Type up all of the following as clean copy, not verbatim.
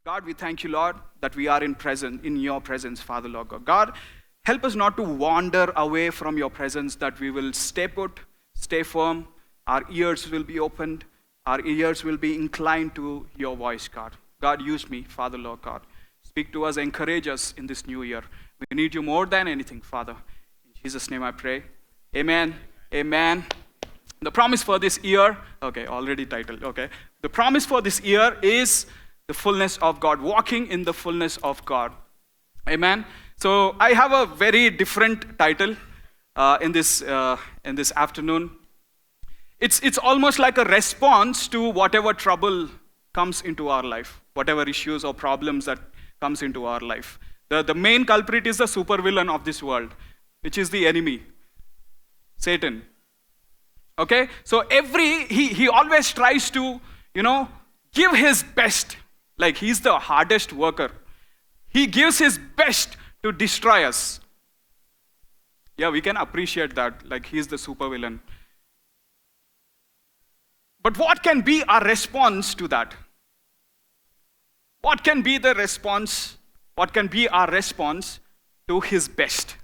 God, we thank you, Lord, that we are in your presence, Father, Lord God. God, help us not to wander away from your presence, that we will stay put, stay firm, our ears will be opened, our ears will be inclined to your voice, God. God, use me, Father, Lord God. Speak to us, encourage us in this new year. We need you more than anything, Father. In Jesus' name I pray. Amen. Amen. The promise for this year, okay, already titled, okay. The promise for this year is the fullness of God, walking in the fullness of God. Amen. So I have a very different title in this afternoon. It's almost like a response to whatever trouble comes into our life, whatever issues or problems that comes into our life. The main culprit is the supervillain of this world, which is the enemy, Satan. Okay, so he always tries to, give his best. Like he's the hardest worker. He gives his best to destroy us. Yeah, we can appreciate that. Like he's the supervillain. But what can be our response to that? What can be the response? What can be our response to his best?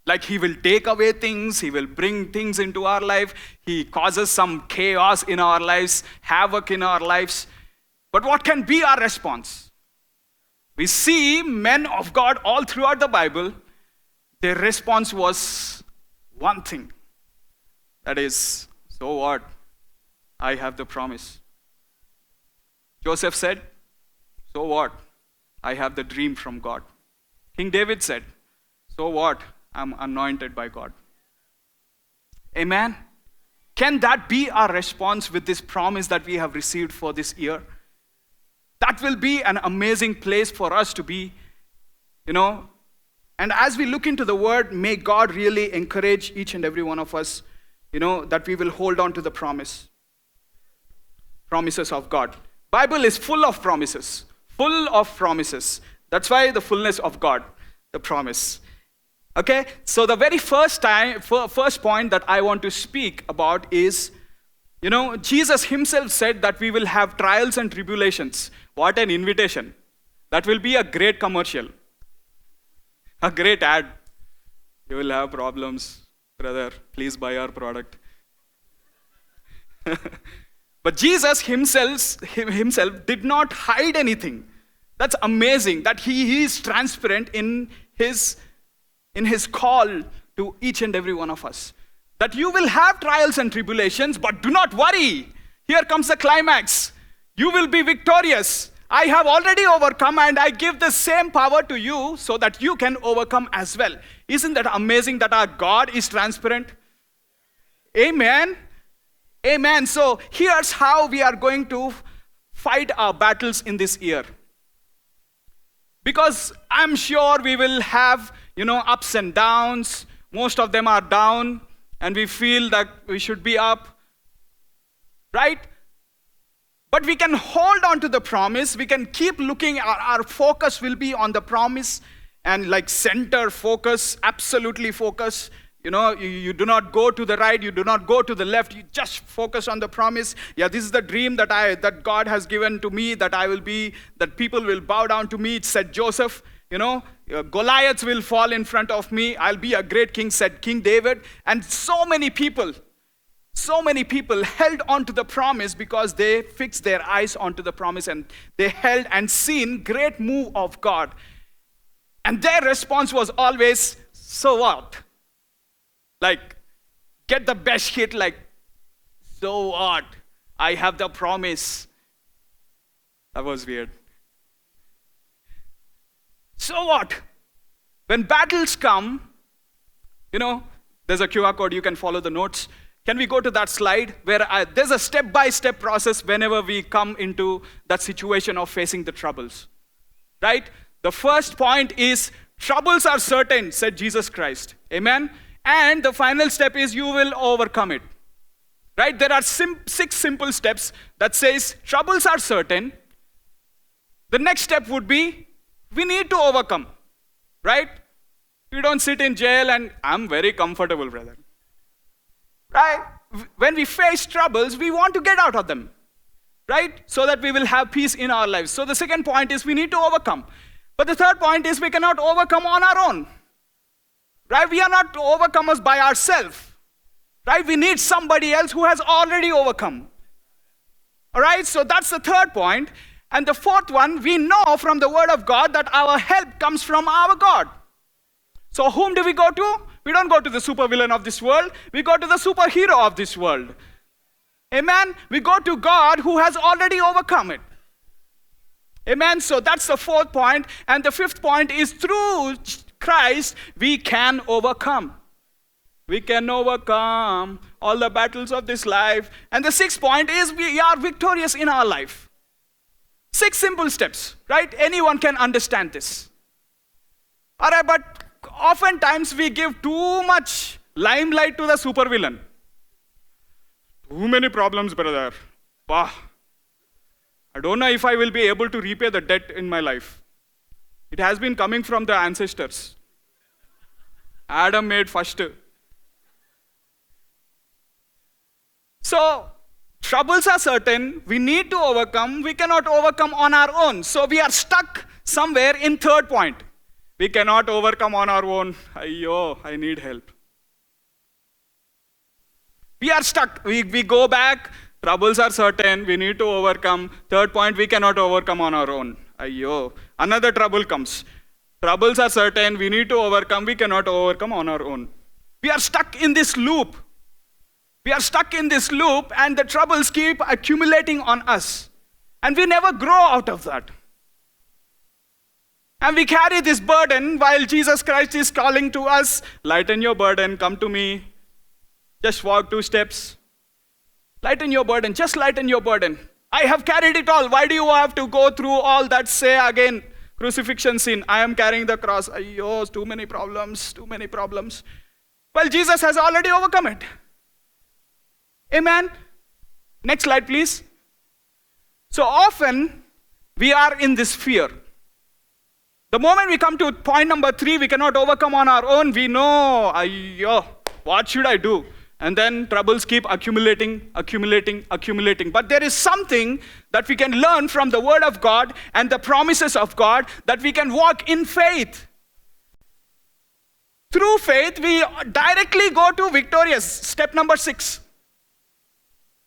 Like he will take away things, he will bring things into our life, he causes some chaos in our lives, havoc in our lives. But what can be our response? We see men of God all throughout the Bible, their response was one thing. That is, so what? I have the promise. Joseph said, so what? I have the dream from God. King David said, so what? I'm anointed by God. Amen? Can that be our response with this promise that we have received for this year? That will be an amazing place for us to be, And as we look into the word, may God really encourage each and every one of us, that we will hold on to the promises of God. Bible is full of promises. That's why the fullness of God, the promise. Okay, so the very first point that I want to speak about is, Jesus himself said that we will have trials and tribulations. What an invitation. That will be a great commercial. A great ad. You will have problems, brother. Please buy our product. But Jesus himself did not hide anything. That's amazing that he is transparent in his call to each and every one of us. That you will have trials and tribulations, but do not worry. Here comes the climax. You will be victorious. I have already overcome and I give the same power to you so that you can overcome as well. Isn't that amazing that our God is transparent? Amen. Amen. So here's how we are going to fight our battles in this year. Because I'm sure we will have, ups and downs. Most of them are down and we feel that we should be up. Right? But we can hold on to the promise. We can keep looking. Our focus will be on the promise and like center focus, absolutely focus. You do not go to the right, you do not go to the left, you just focus on the promise. Yeah, this is the dream that God has given to me, that people will bow down to me. It said Joseph, Goliaths will fall in front of me. I'll be a great king, said King David. And so many people held on to the promise because they fixed their eyes onto the promise and they held and seen great move of God. And their response was always, so what? Like, get the best hit, like, so what? I have the promise. That was weird. So what? When battles come, there's a QR code, you can follow the notes. Can we go to that slide where there's a step-by-step process whenever we come into that situation of facing the troubles, right? The first point is, troubles are certain, said Jesus Christ. Amen? And the final step is you will overcome it. Right? There are 6 simple steps that says troubles are certain. The next step would be we need to overcome. Right? You don't sit in jail and I'm very comfortable, brother. Right? When we face troubles, we want to get out of them. right? So that we will have peace in our lives. So the second point is we need to overcome. But the third point is we cannot overcome on our own, right? We are not overcomers by ourselves, right? We need somebody else who has already overcome. All right, so that's the third point. And the fourth one, we know from the word of God that our help comes from our God. So whom do we go to? We don't go to the supervillain of this world. We go to the superhero of this world. Amen? We go to God who has already overcome it. Amen? So that's the fourth point. And the fifth point is through Christ, we can overcome. We can overcome all the battles of this life. And the sixth point is we are victorious in our life. 6 simple steps, right? Anyone can understand this. All right, but oftentimes we give too much limelight to the supervillain. Too many problems, brother. Bah. I don't know if I will be able to repay the debt in my life. It has been coming from the ancestors. Adam made first. So, troubles are certain. We need to overcome. We cannot overcome on our own. So, we are stuck somewhere in third point. We cannot overcome on our own. Ayyo, I need help. We are stuck. We go back. Troubles are certain. We need to overcome. Third point, we cannot overcome on our own. Ayyo. Another trouble comes. Troubles are certain. We need to overcome. We cannot overcome on our own. We are stuck in this loop. We are stuck in this loop and the troubles keep accumulating on us. And we never grow out of that. And we carry this burden while Jesus Christ is calling to us, lighten your burden, come to me. Just walk 2 steps. Lighten your burden, just lighten your burden. I have carried it all. Why do you have to go through all that? Say again, crucifixion scene. I am carrying the cross. Ayyo, too many problems, too many problems. Well, Jesus has already overcome it. Amen. Next slide, please. So often, we are in this fear. The moment we come to point number 3, we cannot overcome on our own. We know, ayyo, what should I do? And then troubles keep accumulating. But there is something that we can learn from the word of God and the promises of God that we can walk in faith. Through faith, we directly go to victorious. Step number 6.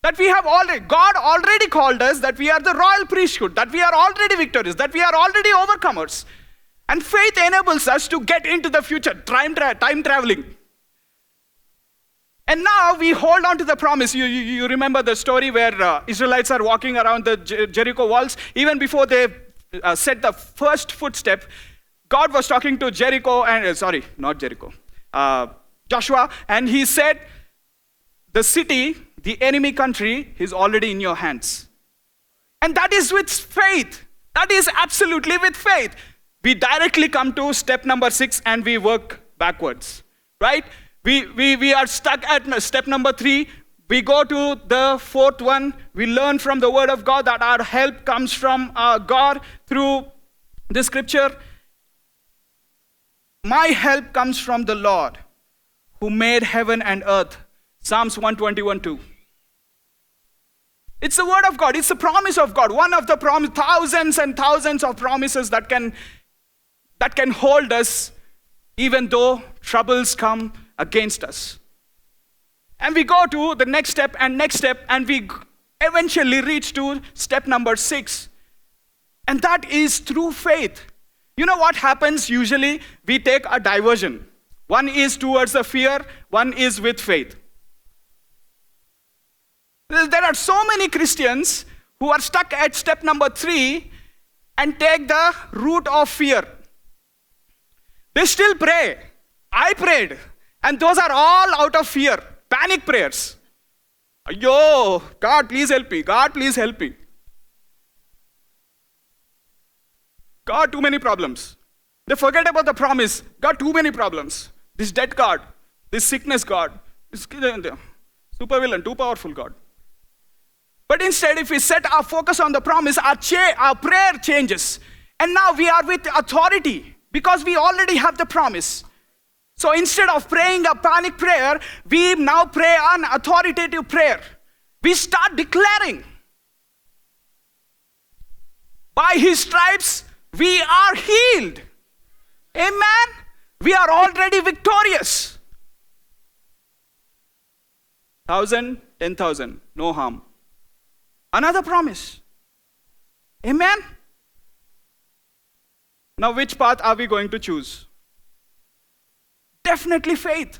That we have God already called us, that we are the royal priesthood, that we are already victorious, that we are already overcomers. And faith enables us to get into the future, time traveling. And now we hold on to the promise. You remember the story where Israelites are walking around the Jericho walls. Even before they set the first footstep, God was talking to Joshua, and he said, the city, the enemy country, is already in your hands. And that is with faith. That is absolutely with faith. We directly come to step number 6 and we work backwards, right? We are stuck at step number 3. We go to the 4th one. We learn from the word of God that our help comes from God through the scripture. My help comes from the Lord who made heaven and earth. Psalms 121:2. It's the word of God. It's the promise of God. One of the thousands and thousands of promises that can hold us even though troubles come against us. And we go to the next step, and we eventually reach to step number 6. And that is through faith. You know what happens usually? We take a diversion. One is towards the fear, one is with faith. There are so many Christians who are stuck at step number 3 and take the route of fear. They still pray. I prayed. And those are all out of fear. Panic prayers. Yo, God, please help me. God, please help me. God, too many problems. They forget about the promise. God, too many problems. This debt God. This sickness God. This supervillain, too powerful God. But instead, if we set our focus on the promise, our prayer changes. And now we are with authority because we already have the promise. So instead of praying a panic prayer, we now pray an authoritative prayer. We start declaring. By his stripes, we are healed. Amen. We are already victorious. 1,000, 10,000, no harm. Another promise. Amen. Now, which path are we going to choose? Definitely faith.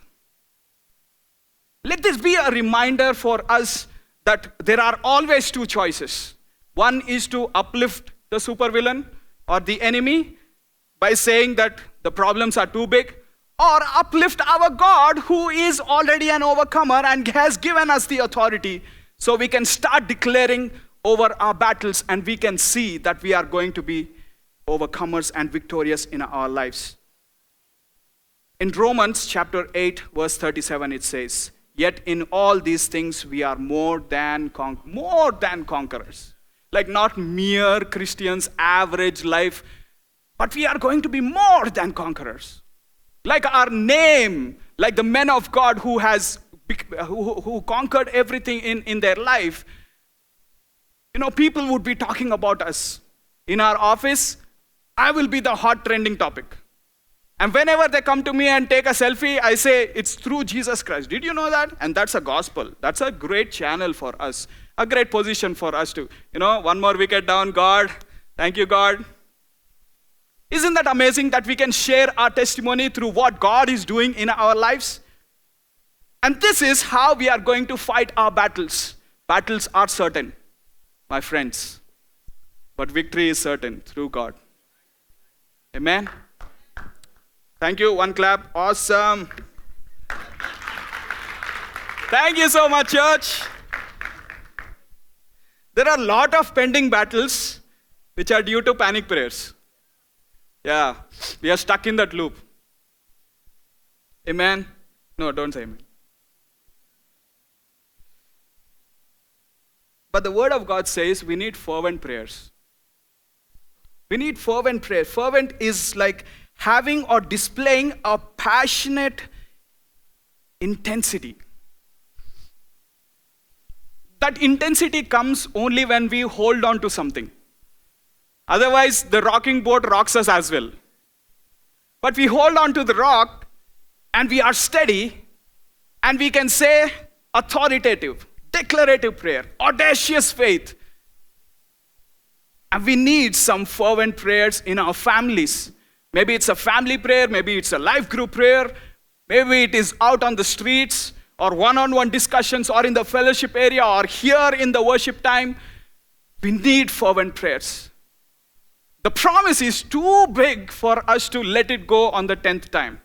Let this be a reminder for us that there are always two choices. One is to uplift the supervillain or the enemy by saying that the problems are too big, or uplift our God who is already an overcomer and has given us the authority so we can start declaring over our battles and we can see that we are going to be overcomers and victorious in our lives. In Romans chapter 8, verse 37, it says, "Yet in all these things we are more than conquerors." Like not mere Christians, average life, but we are going to be more than conquerors. Like our name, like the men of God who conquered everything in their life. People would be talking about us. In our office, I will be the hot trending topic. And whenever they come to me and take a selfie, I say, it's through Jesus Christ. Did you know that? And that's a gospel. That's a great channel for us. A great position for us to, one more wicket down, God. Thank you, God. Isn't that amazing that we can share our testimony through what God is doing in our lives? And this is how we are going to fight our battles. Battles are certain, my friends. But victory is certain through God. Amen. Thank you. One clap. Awesome. Thank you so much, church. There are a lot of pending battles which are due to panic prayers. Yeah, we are stuck in that loop. Amen? No, don't say amen. But the word of God says we need fervent prayers. We need fervent prayer. Fervent is like having or displaying a passionate intensity. That intensity comes only when we hold on to something. Otherwise, the rocking boat rocks us as well. But we hold on to the rock and we are steady and we can say authoritative, declarative prayer, audacious faith. And we need some fervent prayers in our families. Maybe it's a family prayer, maybe it's a life group prayer, maybe it is out on the streets or one-on-one discussions or in the fellowship area or here in the worship time. We need fervent prayers. The promise is too big for us to let it go on the 10th time.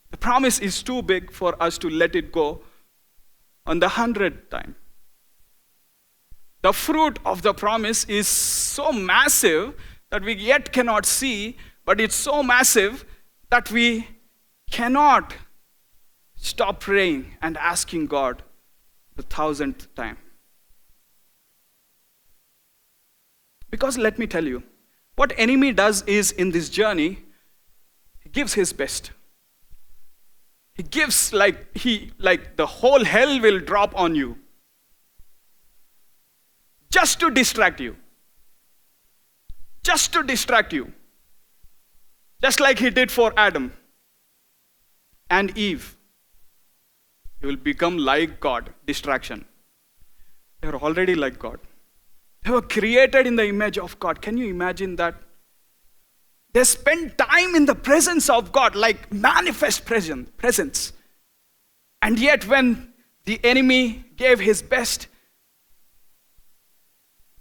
The promise is too big for us to let it go on the 100th time. The fruit of the promise is so massive that we yet cannot see, but it's so massive that we cannot stop praying and asking God the 1,000th time. Because let me tell you, what enemy does is in this journey, he gives his best. He gives like the whole hell will drop on you. Just to distract you. Just to distract you. Just like he did for Adam and Eve. You will become like God. Distraction. They are already like God. They were created in the image of God. Can you imagine that? They spend time in the presence of God, like manifest presence. And yet when the enemy gave his best,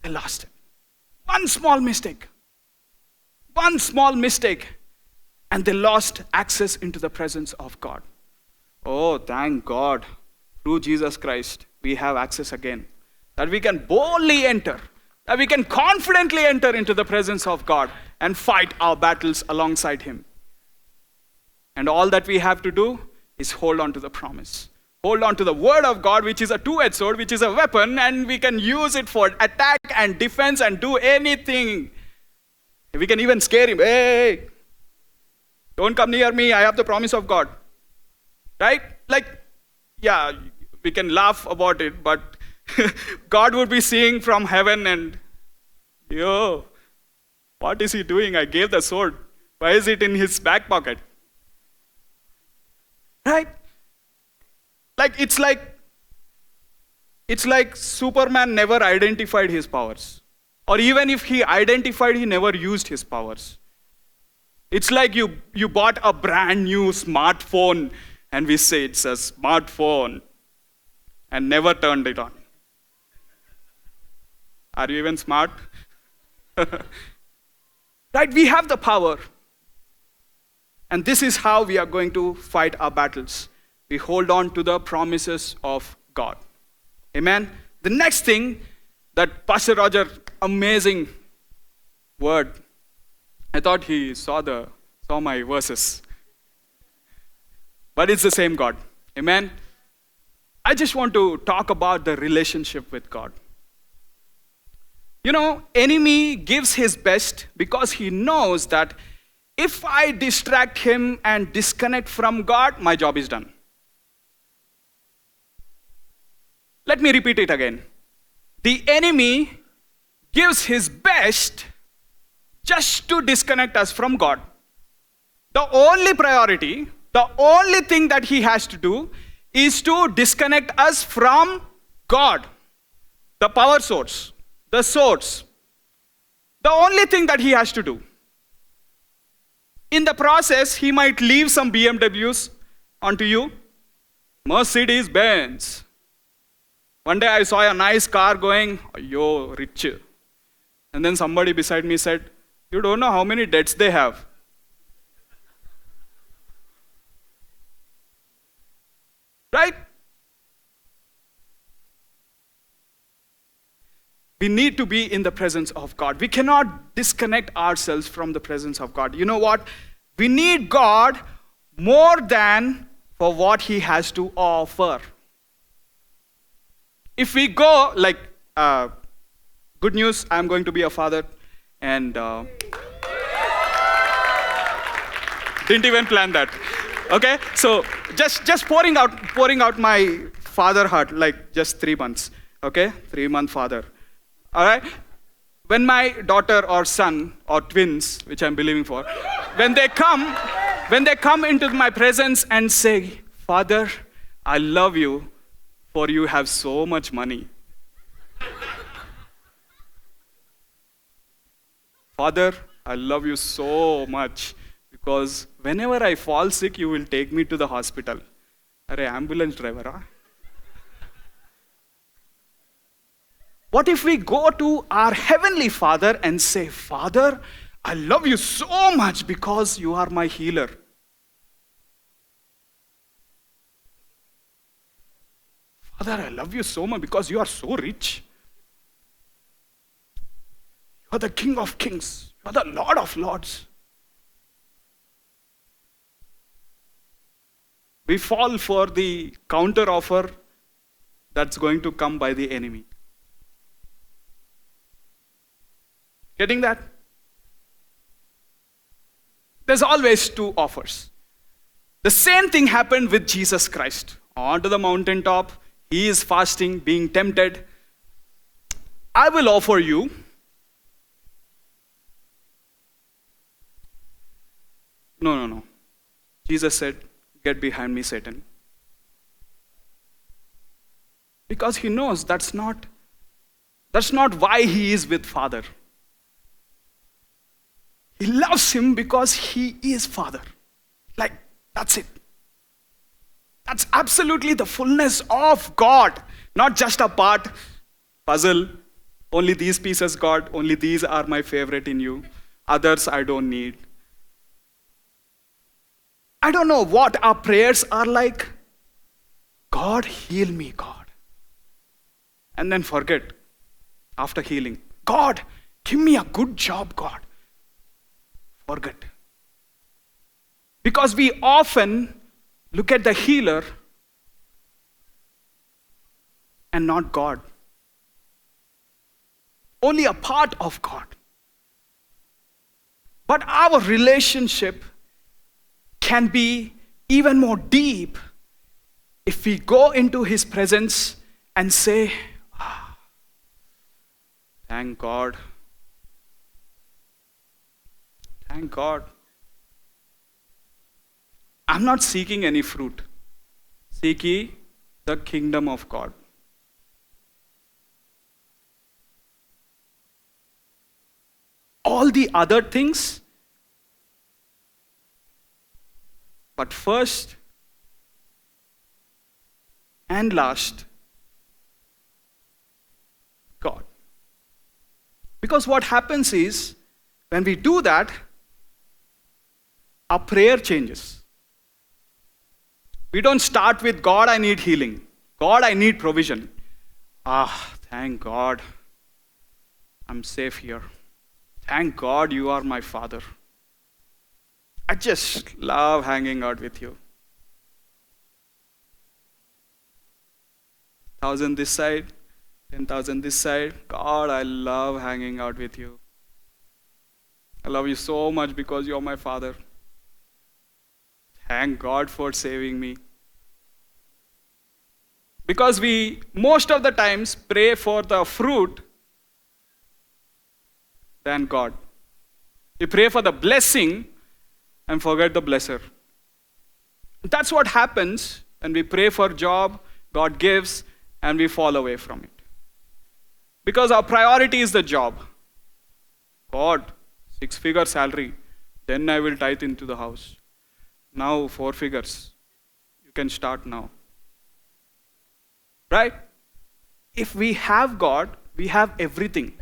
they lost it. One small mistake. And they lost access into the presence of God. Oh, thank God. Through Jesus Christ, we have access again. That we can boldly enter. That we can confidently enter into the presence of God and fight our battles alongside Him. And all that we have to do is hold on to the promise. Hold on to the word of God, which is a two-edged sword, which is a weapon, and we can use it for attack and defense and do anything. We can even scare him. Hey, don't come near me. I have the promise of God. Right? Like, yeah, we can laugh about it, but God would be seeing from heaven and, yo, what is he doing? I gave the sword. Why is it in his back pocket? Right? It's like Superman never identified his powers. Or even if he identified, he never used his powers. It's like you bought a brand new smartphone and we say it's a smartphone and never turned it on. Are you even smart? Right? We have the power. And this is how we are going to fight our battles. We hold on to the promises of God. Amen. The next thing that Pastor Roger, amazing word. I thought he saw my verses. But it's the same God. Amen. I just want to talk about the relationship with God. Enemy gives his best because he knows that if I distract him and disconnect from God, my job is done. Let me repeat it again. The enemy gives his best just to disconnect us from God. The only priority, the only thing that he has to do is to disconnect us from God, the power source, the source. The only thing that he has to do. In the process, he might leave some BMWs onto you, Mercedes Benz. One day I saw a nice car going, yo, rich. And then somebody beside me said, you don't know how many debts they have. Right? We need to be in the presence of God. We cannot disconnect ourselves from the presence of God. You know what? We need God more than for what he has to offer. If we go, good news, I'm going to be a father, and didn't even plan that. Okay, so just pouring out my father heart, just 3 months. Okay, 3-month father. All right. When my daughter or son or twins, which I'm believing for, when they come into my presence and say, Father, I love you, for you have so much money. Father, I love you so much because whenever I fall sick, you will take me to the hospital. Arey, ambulance driver, huh? What if we go to our Heavenly Father and say, Father, I love you so much because you are my healer. Father, I love you so much because you are so rich. You are the King of Kings. You are the Lord of Lords. We fall for the counter offer that's going to come by the enemy. Getting that? There's always 2 offers. The same thing happened with Jesus Christ. Onto the mountaintop, he is fasting, being tempted. I will offer you No. Jesus said, get behind me, Satan. Because he knows that's not why he is with Father. He loves him because he is Father. That's it. That's absolutely the fullness of God. Not just a part, puzzle. Only these pieces, God. Only these are my favorite in you. Others I don't need. I don't know what our prayers are like. God, heal me, God. And then forget after healing. God, give me a good job, God. Forget. Because we often look at the healer and not God. Only a part of God. But our relationship can be even more deep if we go into his presence and say, Thank God. Thank God. I'm not seeking any fruit. Seek ye the kingdom of God. All the other things, but first and last, God. Because what happens is, when we do that, our prayer changes. We don't start with, God, I need healing. God, I need provision. Thank God, I'm safe here. Thank God you are my Father. I just love hanging out with you. 1,000 this side, 10,000 this side. God, I love hanging out with you. I love you so much because you're my Father. Thank God for saving me. Because we, most of the times, pray for the fruit than God. We pray for the blessing and forget the blesser. That's what happens when we pray for job, God gives, and we fall away from it. Because our priority is the job. God, 6-figure salary, then I will tithe into the house. Now 4 figures. You can start now. Right? If we have God, we have everything.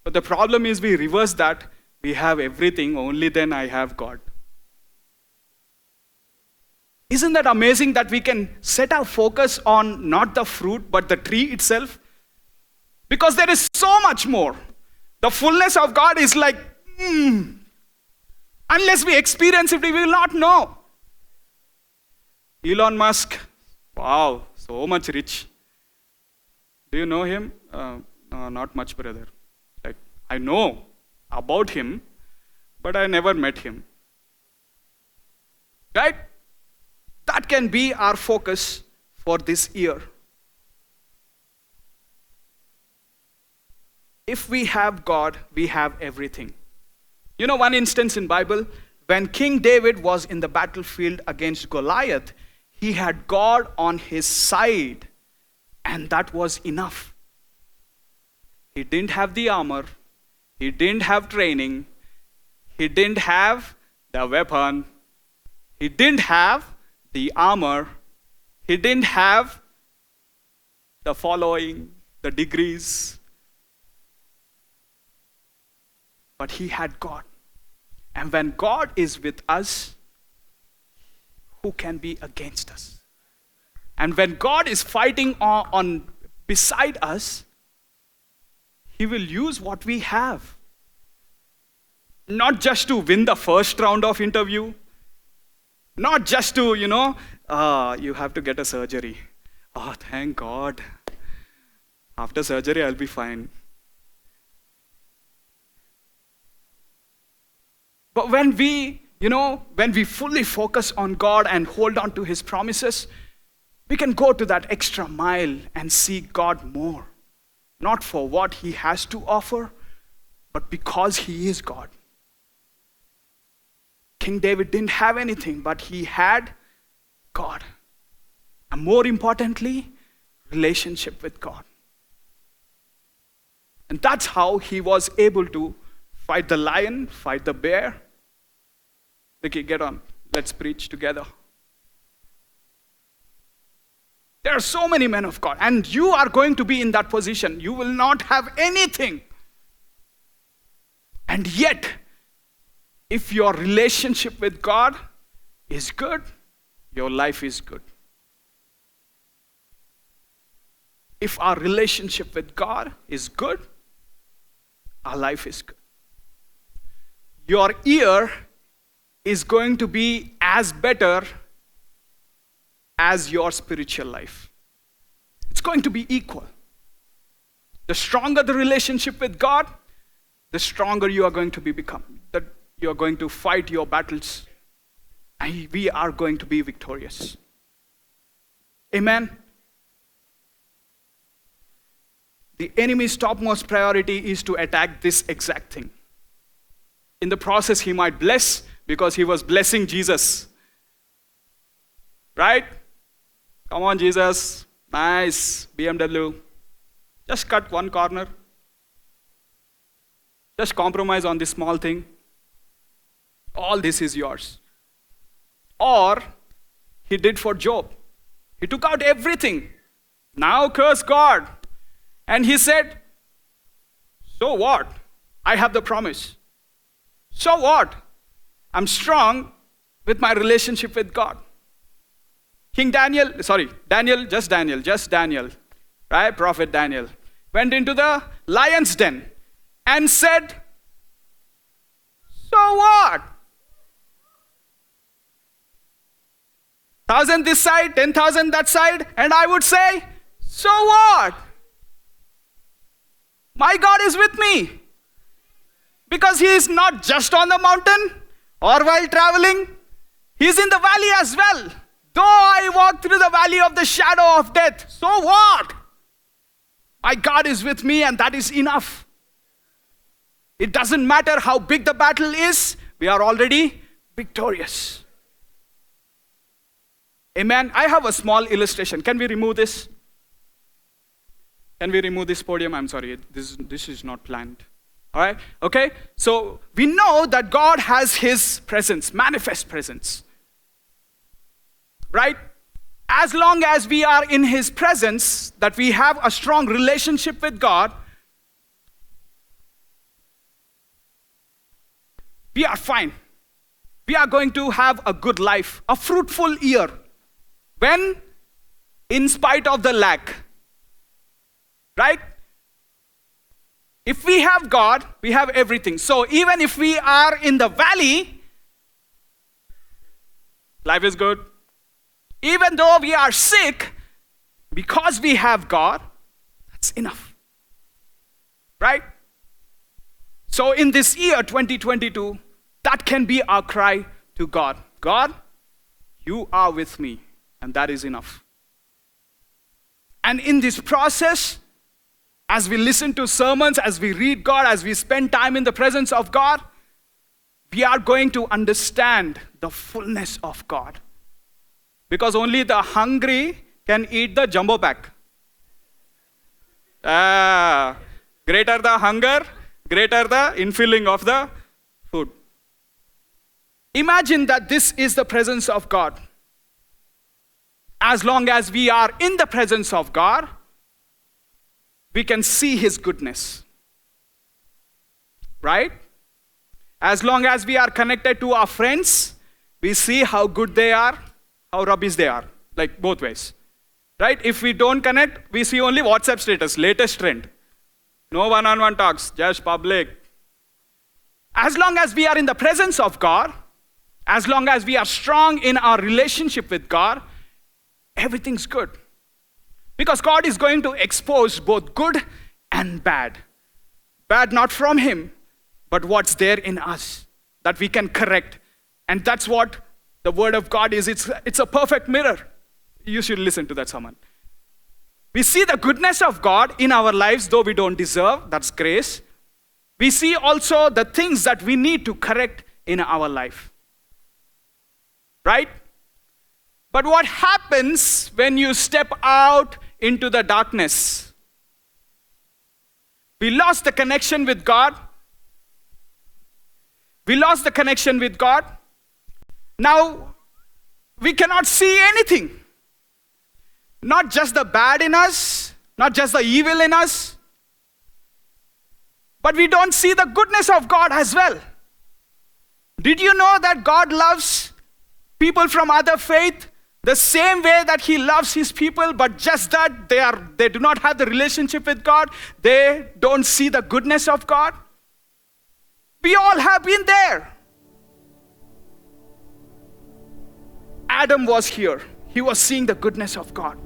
But the problem is we reverse that. We have everything, only then I have God. Isn't that amazing that we can set our focus on not the fruit, but the tree itself? Because there is so much more. The fullness of God is like, unless we experience it, we will not know. Elon Musk, wow, so much rich. Do you know him? No, not much, brother. Like, I know about him, but I never met him. Right? That can be our focus for this year. If we have God, we have everything. You know one instance in Bible, when King David was in the battlefield against Goliath, he had God on his side, and that was enough. He didn't have the armor, he didn't have training, he didn't have the weapon, he didn't have the armor, he didn't have the following, the degrees, but he had God. And when God is with us, who can be against us? And when God is fighting on beside us, He will use what we have. Not just to win the first round of interview, not just to, you have to get a surgery. Oh, thank God. After surgery, I'll be fine. But when we fully focus on God and hold on to His promises, we can go to that extra mile and see God more. Not for what He has to offer, but because He is God. King David didn't have anything, but he had God. And more importantly, relationship with God. And that's how he was able to fight the lion, fight the bear. Vicky, get on. Let's preach together. There are so many men of God, and you are going to be in that position. You will not have anything. And yet, if your relationship with God is good, your life is good. If our relationship with God is good, our life is good. Your year is going to be as better as your spiritual life. It's going to be equal. The stronger the relationship with God, the stronger you are going to become. That you are going to fight your battles, and we are going to be victorious. Amen. the enemy's topmost priority is to attack this exact thing. In the process, he might bless because he was blessing Jesus. Right? Come on, Jesus. Nice BMW. Just cut one corner. Just compromise on this small thing. All this is yours. Or he did for Job. He took out everything. Now curse God. And he said, so what? I have the promise. So what? I'm strong with my relationship with God. Daniel, right? Prophet Daniel went into the lion's den and said, so what? 1,000 this side, 10,000 that side, and I would say, so what? My God is with me. Because he is not just on the mountain or while traveling, he is in the valley as well. Though I walk through the valley of the shadow of death, so what? My God is with me, and that is enough. It doesn't matter how big the battle is, we are already victorious. Amen. I have a small illustration. Can we remove this? Can we remove this podium? I'm sorry, this is not planned. All right? Okay? So we know that God has his presence, manifest presence. Right? As long as we are in his presence, that we have a strong relationship with God, we are fine. We are going to have a good life, a fruitful year. When, in spite of the lack, right? If we have God, we have everything. So even if we are in the valley, life is good. Even though we are sick, because we have God, that's enough. Right? So in this year, 2022, that can be our cry to God. God, you are with me, and that is enough. And in this process, as we listen to sermons, as we read God, as we spend time in the presence of God, we are going to understand the fullness of God. Because only the hungry can eat the jumbo pack. Greater the hunger, greater the infilling of the food. Imagine that this is the presence of God. As long as we are in the presence of God, we can see his goodness. Right? As long as we are connected to our friends, we see how good they are, how rubbish they are. Like both ways. Right? If we don't connect, we see only WhatsApp status, latest trend. No one-on-one talks, just public. As long as we are in the presence of God, as long as we are strong in our relationship with God, everything's good. Because God is going to expose both good and bad. Bad not from him, but what's there in us that we can correct. And that's what the word of God is. It's a perfect mirror. You should listen to that sermon. We see the goodness of God in our lives, though we don't deserve. That's grace. We see also the things that we need to correct in our life. Right? But what happens when you step out into the darkness? We lost the connection with God. We lost the connection with God. Now, we cannot see anything. Not just the bad in us, not just the evil in us, but we don't see the goodness of God as well. Did you know that God loves people from other faith the same way that he loves his people, but just that they do not have the relationship with God, they don't see the goodness of God? We all have been there. Adam was here. He was seeing the goodness of God.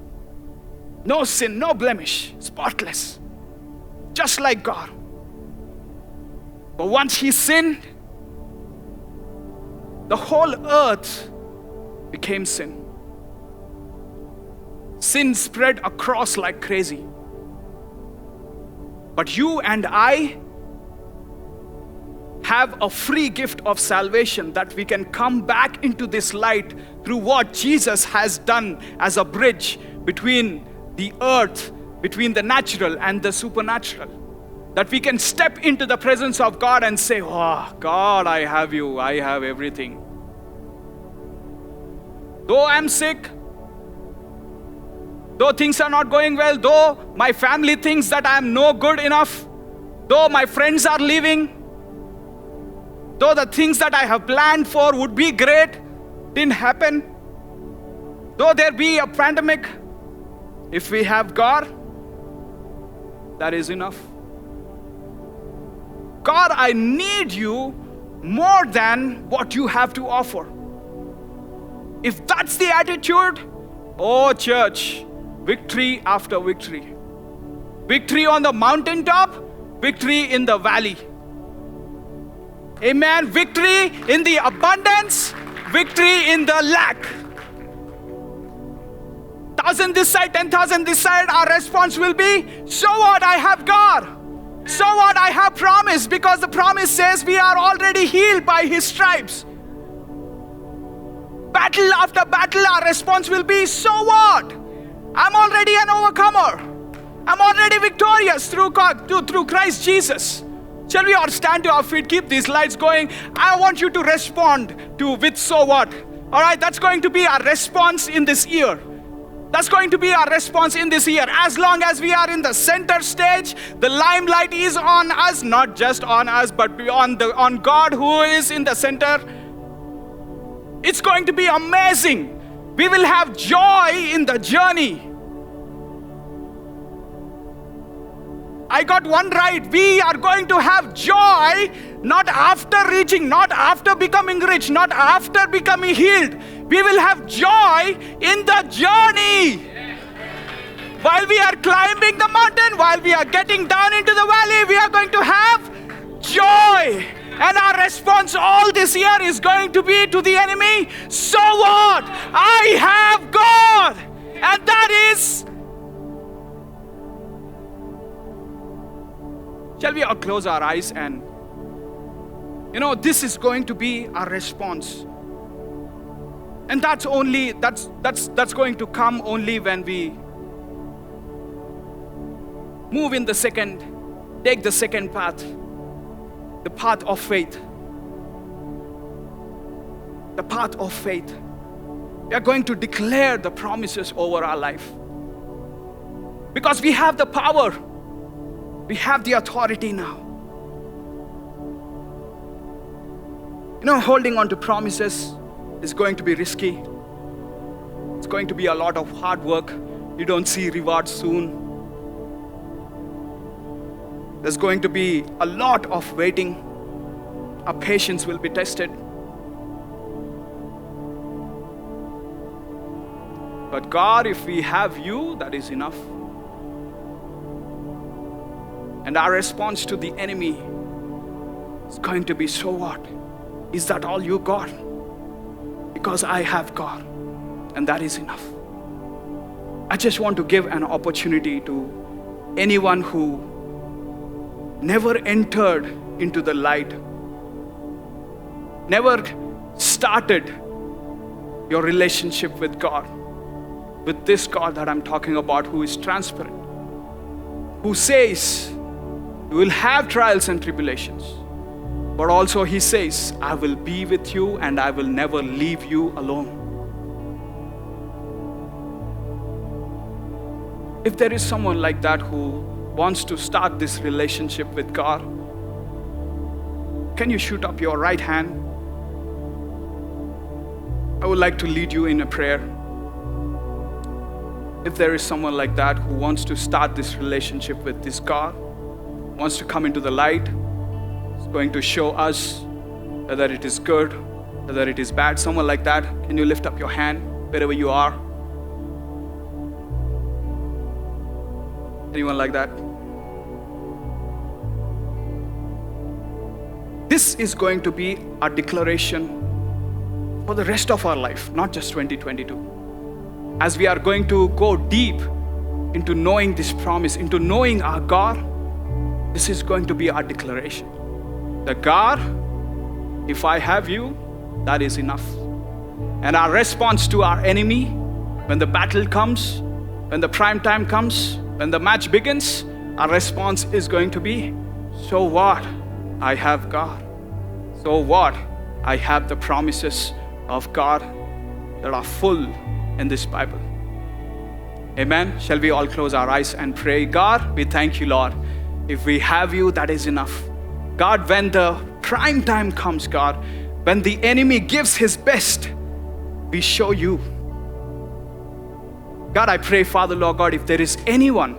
No sin, no blemish, spotless. Just like God. But once he sinned, the whole earth became sin. Sin spread across like crazy. But you and I have a free gift of salvation that we can come back into this light through what Jesus has done as a bridge between the earth, between the natural and the supernatural. That we can step into the presence of God and say, oh, God, I have you, I have everything. Though I'm sick, though things are not going well, though my family thinks that I'm no good enough, though my friends are leaving, though the things that I have planned for would be great, didn't happen, though there be a pandemic, if we have God, that is enough. God, I need you more than what you have to offer. If that's the attitude, oh church, victory after victory. Victory on the mountaintop, victory in the valley. Amen. Victory in the abundance, victory in the lack. 1,000 this side, 10,000 this side, our response will be, so what, I have God. So what, I have promise, because the promise says we are already healed by His stripes. Battle after battle, our response will be, so what? I'm already an overcomer. I'm already victorious through God, through Christ Jesus. Shall we all stand to our feet, keep these lights going? I want you to respond with so what. All right, that's going to be our response in this year. That's going to be our response in this year. As long as we are in the center stage, the limelight is on us, not just on us, but on God who is in the center. It's going to be amazing. We will have joy in the journey. I got one right. We are going to have joy not after reaching, not after becoming rich, not after becoming healed. We will have joy in the journey. While we are climbing the mountain, while we are getting down into the valley, we are going to have joy. And our response all this year is going to be to the enemy, so what? I have God. And that is... Shall we all close our eyes and, this is going to be our response. And that's going to come only when we move in take the second path, the path of faith. The path of faith. We are going to declare the promises over our life. Because we have the power. We have the authority now. Holding on to promises is going to be risky. It's going to be a lot of hard work. You don't see rewards soon. There's going to be a lot of waiting. Our patience will be tested. But God, if we have you, that is enough. And our response to the enemy is going to be, so what? Is that all you got? Because I have God, and that is enough. I just want to give an opportunity to anyone who never entered into the light, never started your relationship with God, with this God that I'm talking about, who is transparent, who says, you will have trials and tribulations, but also He says, I will be with you and I will never leave you alone. If there is someone like that who wants to start this relationship with God, can you shoot up your right hand? I would like to lead you in a prayer. If there is someone like that who wants to start this relationship with this God, wants to come into the light, is going to show us whether it is good, whether it is bad, someone like that, can you lift up your hand wherever you are? Anyone like that? This is going to be a declaration for the rest of our life, not just 2022. As we are going to go deep into knowing this promise, into knowing our God, This is going to be our declaration. That God, if I have you, that is enough. And our response to our enemy, when the battle comes, when the prime time comes, when the match begins, our response is going to be, so what? I have God. So what? I have the promises of God that are full in this Bible. Amen. Shall we all close our eyes and pray? God, we thank you, Lord. If we have you, that is enough. God, when the prime time comes, God, when the enemy gives his best, we show you. God, I pray, Father, Lord God, if there is anyone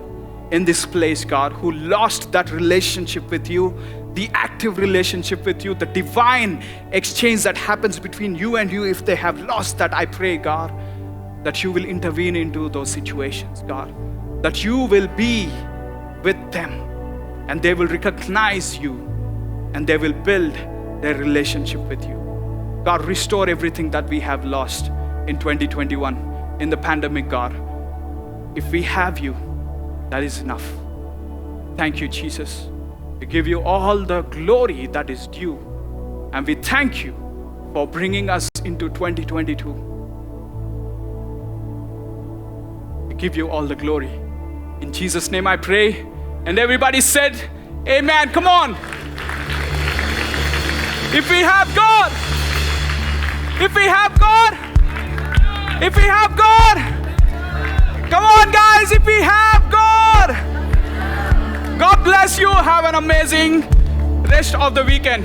in this place, God, who lost that relationship with you, the active relationship with you, the divine exchange that happens between you and you, if they have lost that, I pray, God, that you will intervene into those situations, God, that you will be with them and they will recognize you and they will build their relationship with you. God, restore everything that we have lost in 2021, in the pandemic, God. If we have you, that is enough. Thank you, Jesus. We give you all the glory that is due. And we thank you for bringing us into 2022. We give you all the glory. In Jesus' name I pray. And everybody said, amen. Come on. If we have God, if we have God, if we have God, come on guys, if we have God. God bless you. Have an amazing rest of the weekend.